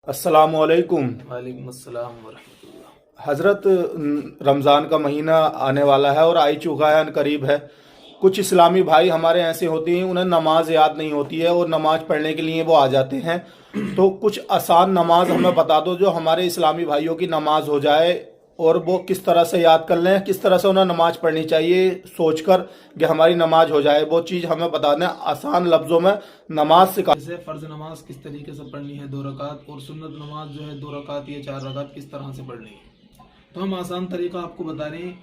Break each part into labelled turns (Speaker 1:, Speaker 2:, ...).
Speaker 1: अस्सलामुअलैकुम।
Speaker 2: वालेकुम अस्सलाम वरहमतुल्लाह।
Speaker 1: हज़रत, रमज़ान का महीना आने वाला है और आई चुका है, करीब है। कुछ इस्लामी भाई हमारे ऐसे होते हैं, उन्हें नमाज याद नहीं होती है और नमाज पढ़ने के लिए वो आ जाते हैं। तो कुछ आसान नमाज हमें बता दो जो हमारे इस्लामी भाइयों की नमाज हो जाए, और वो किस तरह से याद कर लें, किस तरह से उन्हें नमाज पढ़नी चाहिए सोचकर कि हमारी नमाज हो जाए। वो चीज़ हमें बता दें आसान लफ्ज़ों में। नमाज सिखा।
Speaker 2: जैसे फ़र्ज़ नमाज किस तरीके से पढ़नी है 2 रकात, और सुन्नत नमाज जो है 2 रकात या 4 रकात किस तरह से पढ़नी है। तो हम आसान तरीका आपको बता रहे हैं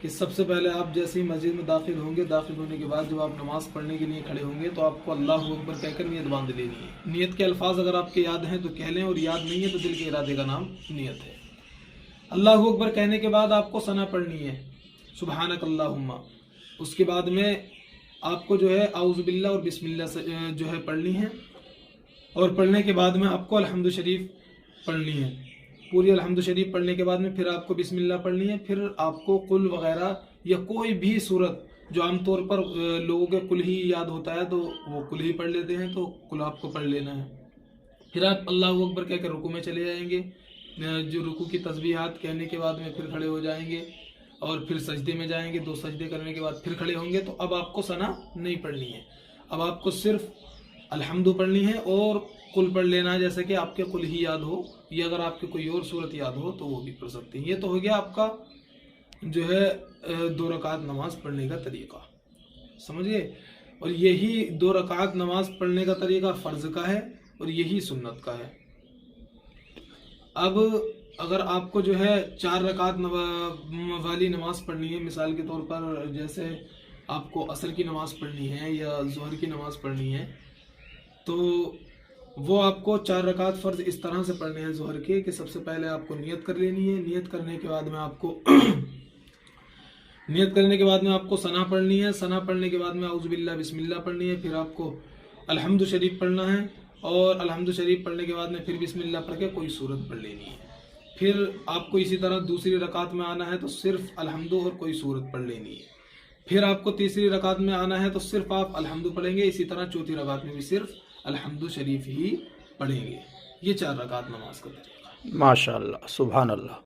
Speaker 2: कि सबसे पहले आप जैसे ही मस्जिद में दाखिल होंगे, दाखिल होने के बाद जब आप नमाज पढ़ने के लिए खड़े होंगे तो आपको अल्लाह अकबर कहकर नियत बांध लेनी है। नियत के अल्फाज अगर आपके याद हैं तो कह लें, और याद नहीं है तो दिल के इरादे का नाम नियत है। अल्लाह अकबर कहने के बाद आपको सना पढ़नी है, सुबहानक अल्लाहुम्मा। उसके बाद में आपको जो है आउज़ बिल्लाह और बिस्मिल्लाह से जो है पढ़नी है, और पढ़ने के बाद में आपको अल्हम्दु शरीफ पढ़नी है। पूरी अल्हम्दु शरीफ पढ़ने के बाद में फिर आपको बिस्मिल्लाह पढ़नी है। फिर आपको कुल वगैरह या कोई भी सूरत, जो आमतौर पर लोगों के कुल ही याद होता है तो वो कुल ही पढ़ लेते हैं, तो कुल आपको पढ़ लेना है। फिर आप अल्लाह अकबर कहकर रुकू में चले जाएंगे। जो रुकू की तस्बीहात कहने के बाद में फिर खड़े हो जाएंगे, और फिर सजदे में जाएंगे। 2 सजदे करने के बाद फिर खड़े होंगे। तो अब आपको सना नहीं पढ़नी है, अब आपको सिर्फ अल्हम्दु पढ़नी है और कुल पढ़ लेना है, जैसे कि आपके कुल ही याद हो, या अगर आपके कोई और सूरत याद हो तो वो भी पढ़ सकते हैं। ये तो हो गया आपका जो है 2 रकात नमाज पढ़ने का तरीका, समझिए। और यही 2 रकात नमाज पढ़ने का तरीका फ़र्ज का है और यही सुन्नत का है। अब अगर आपको जो है 4 रकात वाली नमाज पढ़नी है, मिसाल के तौर पर जैसे आपको असर की नमाज पढ़नी है या ज़ोहर की नमाज पढ़नी है, तो वो आपको 4 रकात फ़र्ज इस तरह से पढ़ने हैं ज़ोहर के कि सबसे पहले आपको नियत कर लेनी है। नियत करने के बाद में आपको नियत करने के बाद में आपको सना पढ़नी है। सना पढ़ने के बाद में आउज़ु बिल्लाह बिस्मिल्लाह पढ़नी है। फिर आपको अल्हम्दु शरीफ पढ़ना है, और अल्हम्दु शरीफ पढ़ने के बाद में फिर बिस्मिल्लाह पढ़ के कोई सूरत पढ़ लेनी है। फिर आपको इसी तरह दूसरी रकात में आना है तो सिर्फ अल्हम्दु और कोई सूरत पढ़ लेनी है। फिर आपको तीसरी रकात में आना है तो सिर्फ आप अल्हम्दु पढ़ेंगे। इसी तरह चौथी रकात में भी सिर्फ अल्हम्दु शरीफ ही पढ़ेंगे। ये 4 रकात नमाज का तरीका है।
Speaker 1: माशाअल्लाह, सुभान अल्लाह।